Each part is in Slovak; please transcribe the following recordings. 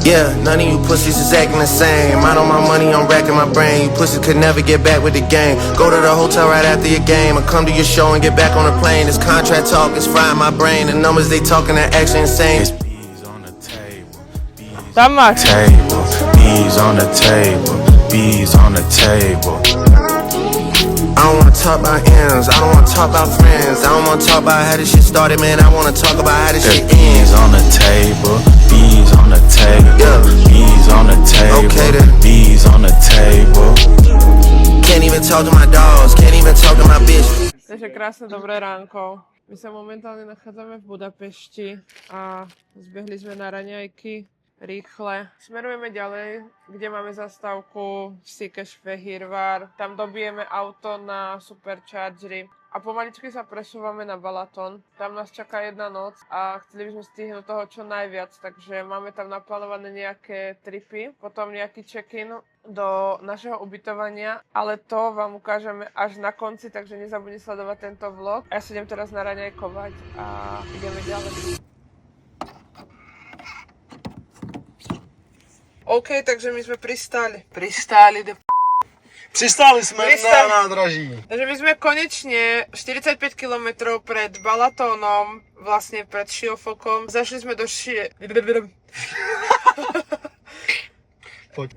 Yeah, none of you pussies is acting the same. I know my money, I'm racking my brain. You pussies could never get back with the game. Go to the hotel right after your game, or come to your show and get back on the plane. This contract talk is frying my brain. The numbers they talking are actually insane. Bees on the table, bees on the table, bees on the table. I don't wanna talk about ends, I don't wanna talk about friends, I don't wanna talk about how this shit started, man. I wanna talk about how this shit ends. Bees on the table, bees on the table, yeah. Bees on the table, okay, bees on the table. Can't even talk to my dogs, can't even talk to my bitch. Takže krásne dobré ránko. My sa momentálne nachádzame v Budapešti a zbehli sme na raňajky rýchle. Smerujeme ďalej, kde máme zastávku Székesfehérvár. Tam dobijeme auto na superchargery a pomaličky sa presúvame na Balaton. Tam nás čaká jedna noc a chceli by sme stihnúť toho čo najviac, takže máme tam naplánované nejaké tripy, potom nejaký check-in do našeho ubytovania, ale to vám ukážeme až na konci, takže nezabudni sledovať tento vlog. Ja sa idem teraz naraňajkovať a ideme ďalej. OK, takže my sme pristáli. Přistáli jsme na nádraží. Takže my sme konečne 45 km pred Balatónom, vlastne pred Siófokom. Zašli sme do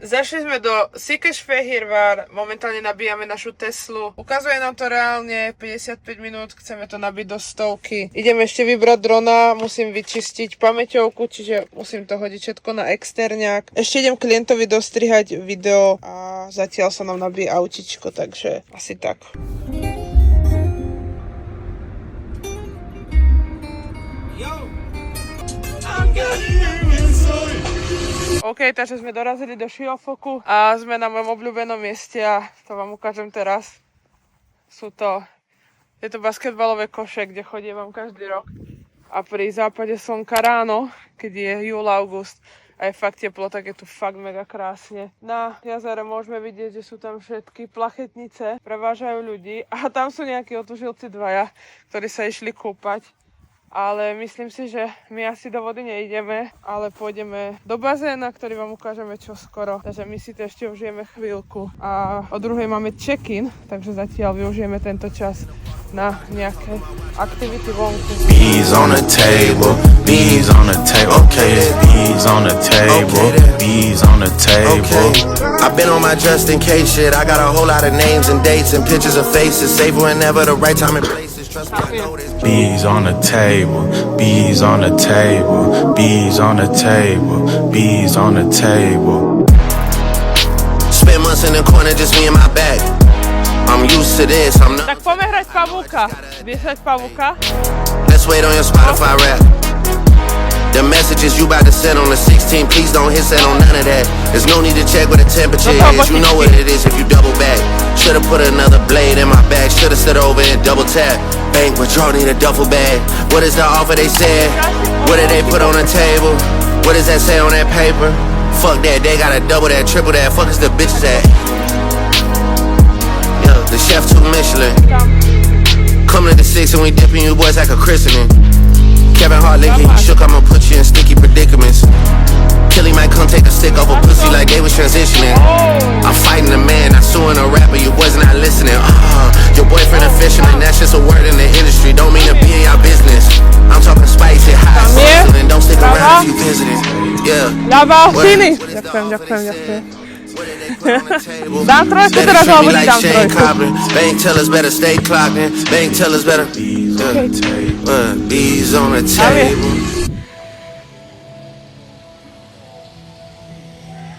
Zašli sme do Székesfehérvár, momentálne nabíjame našu Teslu. Ukazuje nám to reálne 55 minút, chceme to nabiť do 100. Idem ešte vybrať drona, musím vyčistiť pamäťovku, čiže musím to hodiť všetko na exterňák. Ešte idem klientovi dostrihať video a zatiaľ sa nám nabíje autičko, takže asi tak. OK, takže sme dorazili do Siófoku a sme na mojom obľúbenom mieste a to vám ukážem teraz. Je to basketbalové koše, kde chodievam každý rok. A pri západe slnka ráno, keď je júl, august a je fakt teplo, tak je tu fakt mega krásne. Na jazere môžeme vidieť, že sú tam všetky plachetnice, prevážajú ľudí a tam sú nejakí otužilci dvaja, ktorí sa išli kúpať. Ale myslím si, že my asi do vody neideme, ale pôjdeme do bazéna, ktorý vám ukážeme čoskoro. Takže my si to ešte užijeme chvíľku. A o druhej máme check-in, takže zatiaľ využijeme tento čas na nejaké aktivity vonku. Bees on the table, bees on the table, okay, bees on the table, bees on the table. I've been on my just in case shit, I got a whole lot of names and dates and pictures of faces, save whenever the right time and place is, trust me, I know this. Bees on the table, bees on the table, bees on the table, bees on the table. Spent months in the corner, just me and my bag. I'm used to this, I'm not. Tak poďme hrať pavúka. Vieš hrať pavúka? Let's wait on your Spotify rap. The messages you about to send on the 16, please don't hit send on none of that. There's no need to check what the temperature is, you know what it is if you double back. Should've put another blade in my bag, should've stood over and double tap. Bank withdrawal, need a duffel bag. What is the offer they said? What did they put on the table? What does that say on that paper? Fuck that, they gotta double that, triple that, fuck is the bitches at? Yeah, the chef took Michelin. Coming to the 6 and we dipping you boys like a christening. Kevin Hart licking, he shook, I'ma put you in sticky predicaments. Killy might come take a stick off a pussy like they was transitioning. I'm fighting a man, not suing a rapper, you was not listening. Your boyfriend a fisherman, that's just a word in the industry, don't mean to be in your business. I'm talking spicy, high sizzling, don't stick around if you visiting. Yeah. Ľava, chvíli. Ďakujem. Dám trojku teraz, alebo ti dám trojku. Bank tellers better stay clocked in, bank tellers better. Bees on the table.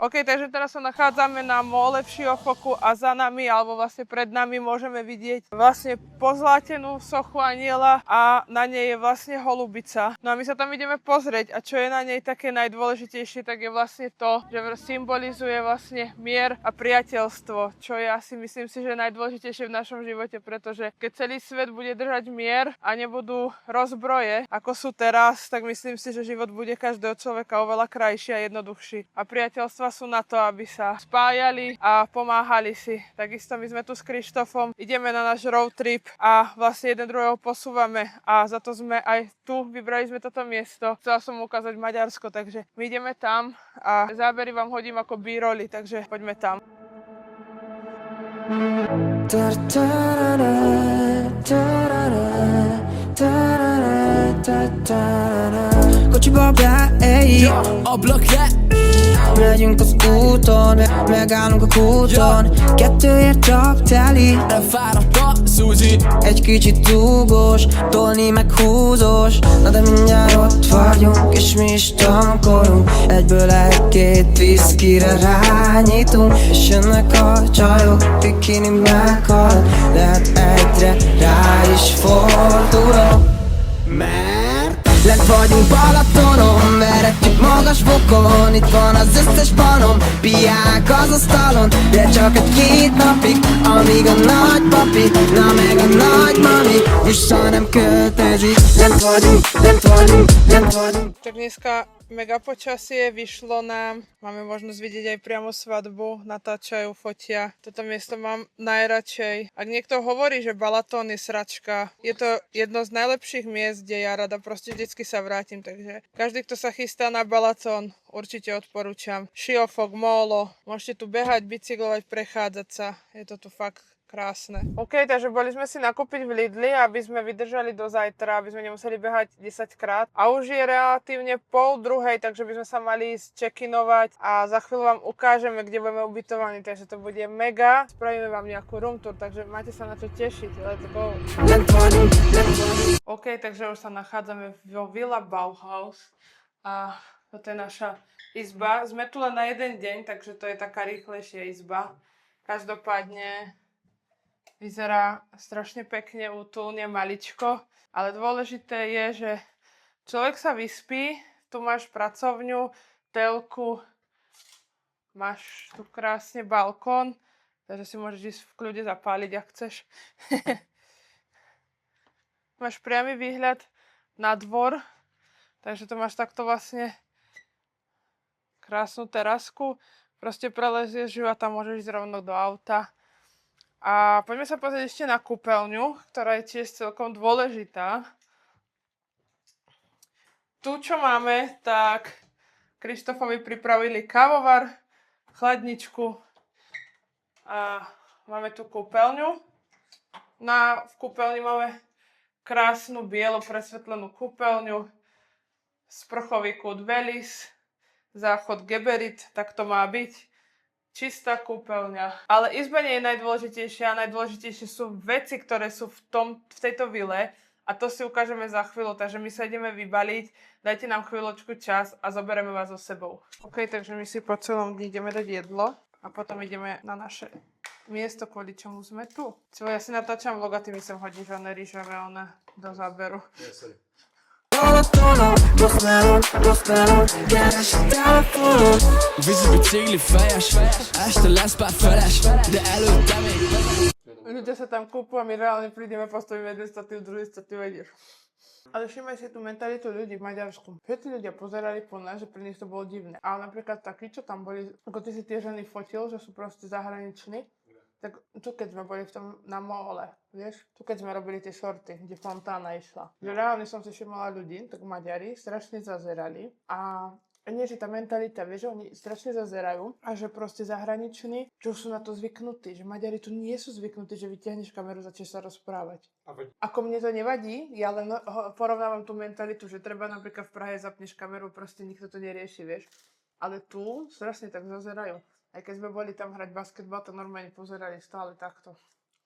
OK, takže teraz sa nachádzame na mole v Siófoku a za nami, alebo vlastne pred nami môžeme vidieť vlastne pozlátenú sochu Aniela a na nej je vlastne holubica. No a my sa tam ideme pozrieť a čo je na nej také najdôležitejšie, tak je vlastne to, že symbolizuje vlastne mier a priateľstvo, čo je asi myslím si, že najdôležitejšie v našom živote, pretože keď celý svet bude držať mier a nebudú rozbroje, ako sú teraz, tak myslím si, že život bude každého človeka oveľa krajší a jednoduchší. A priateľstva sú na to, aby sa spájali a pomáhali si. Takisto my sme tu s Krištofom, ideme na náš road trip a vlastne jeden druhého posúvame a za to sme aj tu, vybrali sme toto miesto. Chcela som ukázať Maďarsko, takže my ideme tam a zábery vám hodím ako B-rolly, takže poďme tam. Kocsiba beéljük a blokk le. Megyünk az úton, megállunk a kúton. Kettőért csak teli, elfáradt a Suzi. Egy kicsit dugós, tolni meg húzós. Na de mindjárt ott vagyunk, és mi is tankolunk. Egyből egy-két viszkire rányitunk. És jönnek a csajok, bikini meghal. Lehet egyre rá is fordulok. Mert lent vagyunk Balatonon, veretjük magas fokon. Itt van az összes banom, piák az asztalon. De csak egy-két napig, amíg a nagypapi, na meg a nagymami vissza nem költözik. Lent vagyunk, lent vagyunk, lent vagyunk. Tak dneska mega počasie, vyšlo nám, máme možnosť vidieť aj priamo svadbu, natáčajú, fotia. Toto miesto mám najradšej. Ak niekto hovorí, že Balatón je sračka, je to jedno z najlepších miest, kde ja rada proste vždycky sa vrátim, takže každý, kto sa chystá na Balatón, určite odporúčam. Šiofok, Mólo, môžete tu behať, bicyklovať, prechádzať sa, je to tu fakt krásne. OK, takže boli sme si nakúpiť v Lidli, aby sme vydržali do zajtra, aby sme nemuseli behať 10 krát. A už je relatívne 12:30, takže by sme sa mali ísť check-inovať a za chvíľu vám ukážeme, kde budeme ubytovaní, takže to bude mega. Spravíme vám nejakú room tour, takže máte sa na čo tešiť. Let's go. OK, takže už sa nachádzame vo Villa Bauhaus a toto je naša izba. Sme tu len na jeden deň, takže to je taká rýchlejšia izba. Každopádne vyzerá strašne pekne, útulne, maličko, ale dôležité je, že človek sa vyspí, tu máš pracovňu, telku, máš tu krásne balkón, takže si môžeš ísť v kľude zapáliť, ak chceš. Máš priamy výhľad na dvor, takže to máš takto vlastne krásnu terasku, proste prelezieš ju a tam môžeš ísť rovno do auta. A poďme sa pozrieť ešte na kúpeľňu, ktorá je tiež celkom dôležitá. Tu, čo máme, tak Krištofovi pripravili kávovar, chladničku a máme tu kúpeľňu. V kúpeľni máme krásnu bielo presvetlenú kúpeľňu, sprchový kút Velis, záchod Geberit, tak to má byť. Čistá kúpeľňa. Ale izba nie je najdôležitejšia. Najdôležitejšie sú veci, ktoré sú v tejto vile. A to si ukážeme za chvíľu. Takže my sa ideme vybaliť. Dajte nám chvíľočku čas a zoberieme vás so sebou. OK, takže my si po celom dni ideme dať jedlo. A potom ideme na naše miesto, kvôli čomu sme tu. Ja si natáčam vlog a ty mi sem hodíš one rýžové do záberu. Ľudia sa tam kúpu a my reálne prídeme, postavíme jeden statív, druhý statív a ideš. Ale všimaj si tú mentalitu ľudí v Maďarsku. Všetci ľudia pozerali po nás, že pre nich to bolo divné. Ale napríklad takí, čo tam boli, ako ty si tie ženy fotil, že sú proste zahraniční, tak tu keď sme boli v tom na mole, vieš, tu keď sme robili tie shorty, kde Fontána išla. Že reálne som si všimala ľudí, tak Maďari strašne zazerali a nie, že tá mentalita, vieš, že oni strašne zazerajú a že proste zahraniční, čo sú na to zvyknutí, že Maďari tu nie sú zvyknutí, že vytiahneš kameru, začneš sa rozprávať. Ako mne to nevadí, ja len porovnávam tú mentalitu, že treba napríklad v Prahe zapneš kameru, proste nikto to nerieši, vieš. Ale tu strašne tak zazerajú. Aj keď sme boli tam hrať basketbal, to normálne pozerali stále takto.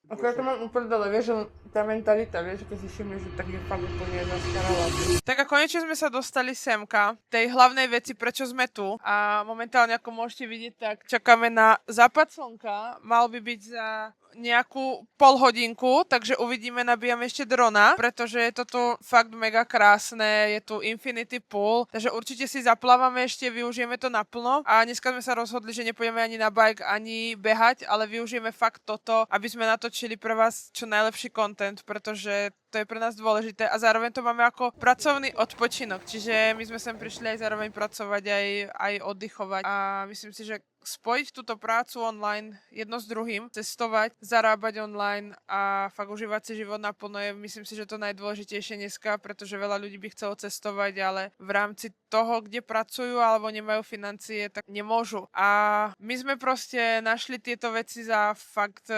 Ako ja to mám úplne dole, vieš, že tá mentalita, vieš, keď si všimneš, že tak je fakt úplne zastarala. Tak a konečne sme sa dostali semka, tej hlavnej veci, prečo sme tu. A momentálne, ako môžete vidieť, tak čakáme na západ slnka. Mal by byť za nejakú polhodinku, takže uvidíme, nabíjame ešte drona, pretože je to tu fakt mega krásne, je tu infinity pool, takže určite si zaplávame ešte, využijeme to naplno a dneska sme sa rozhodli, že nepôjdeme ani na bike, ani behať, ale využijeme fakt toto, aby sme natočili pre vás čo najlepší content, pretože to je pre nás dôležité a zároveň to máme ako pracovný odpočinok, čiže my sme sem prišli aj zároveň pracovať, aj oddychovať a myslím si, že spojiť túto prácu online jedno s druhým, cestovať, zarábať online a fakt užívať si život naplno je, myslím si, že to najdôležitejšie dneska, pretože veľa ľudí by chcelo cestovať, ale v rámci toho, kde pracujú alebo nemajú financie, tak nemôžu. A my sme proste našli tieto veci za fakt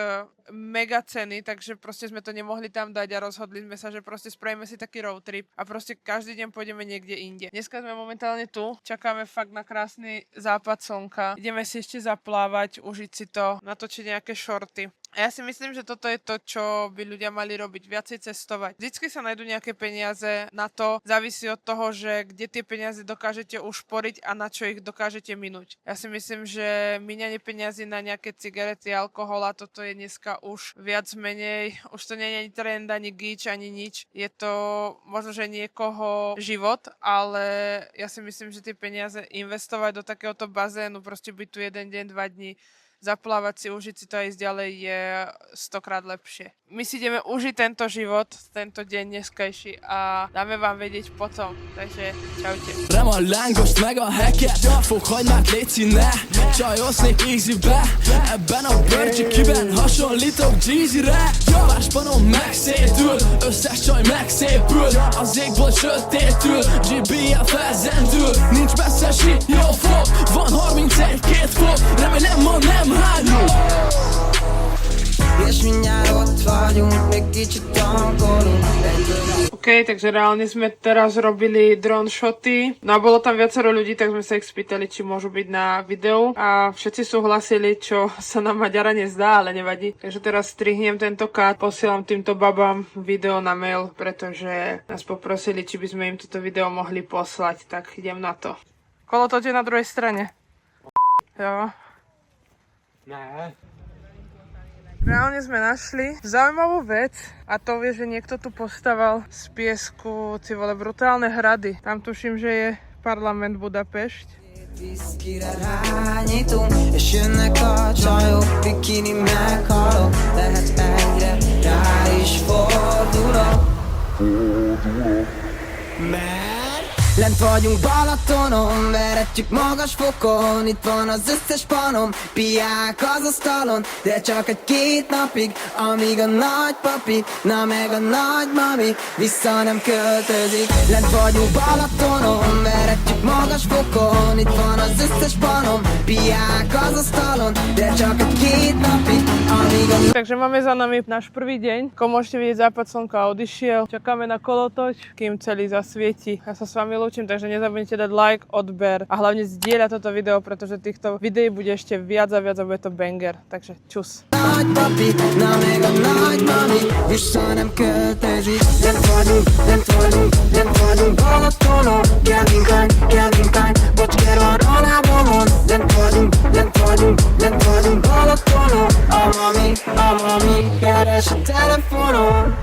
mega ceny, takže proste sme to nemohli tam dať a rozhodli sme sa, že proste spravíme si taký road trip a proste každý deň pôjdeme niekde inde. Dneska sme momentálne tu, čakáme fakt na krásny západ slnka, ideme si ešte zaplávať, užiť si to, natočiť nejaké shorty. A ja si myslím, že toto je to, čo by ľudia mali robiť, viacej cestovať. Vždycky sa nájdú nejaké peniaze na to, závisí od toho, že kde tie peniaze dokážete ušporiť a na čo ich dokážete minúť. Ja si myslím, že míňanie peniazy na nejaké cigarety, alkohol a toto je dneska už viac menej, už to nie je ani trend, ani gíč, ani nič. Je to možno, že niekoho život, ale ja si myslím, že tie peniaze investovať do takéhoto bazénu, proste byť tu jeden deň, 2 dní, zaplávať si, užiť si to a ísť ďalej je 100-krát lepšie. My si ideme užiť tento život, tento deň dneskajší a dáme vám vedieť potom. Takže čaute. Rem a lángost meg a heket, fokhagymát léci ne, csajoznék easybe, ebben a bőrcsikiben hasonlítok Jeezy-re. Más panom megszédül, összes csaj megszépül, az égból sötétül, GB-je felzendül, nincs messzesi, jó fog, van 31-2 fok, remélem ma nem hányunk. És mindjárt ott vagyunk, még kicsit tankolunk. OK, takže reálne sme teraz robili drone shoty. No a bolo tam viacero ľudí, tak sme sa ich spýtali, či môžu byť na videu. A všetci súhlasili, čo sa nám Maďara nezdá, ale nevadí. Takže teraz strihnem tento cut, posielam týmto babám video na mail, pretože nás poprosili, či by sme im toto video mohli poslať. Tak idem na to. Kolotoč je na druhej strane. Jo. Ne. Reálne sme našli zaujímavú vec a to vie, že niekto tu postaval z piesku, vole, brutálne hrady. Tam tuším, že je parlament Budapešť. Viszkire rányítunk, és jönnek a csajok, bikini meghalok, lehet egyre rá is fordulok. Lent vagyunk Balatonon, veretjük magas fokon, itt van az összes panom, piák az asztalon, de csak egy-két napig, amíg a nagypapi, na meg a nagymami, vissza nem költözik. Lent vagyunk Balatonon, veretjük magas fokon, itt van az összes panom, piák az asztalon, de csak egy-két napig, amíg a... Takže máme za nami náš prvý deň, ako môžete vidieť, západ slnka odišiel, čakáme na kolotoč, kým celý zasvieti. Ja sa s vami lúčim, takže nezabudnite dať like, odber a hlavne zdieľať toto video, pretože týchto videí bude ešte viac a viac a bude to banger. Takže čus. Nagypapi, na meg a nagymami, vissza nem költözik. Lent vagyunk Balatonon, Calvin Klein, bocsker van alábomon. Lent vagyunk Balatonon, a mami keres a telefonon.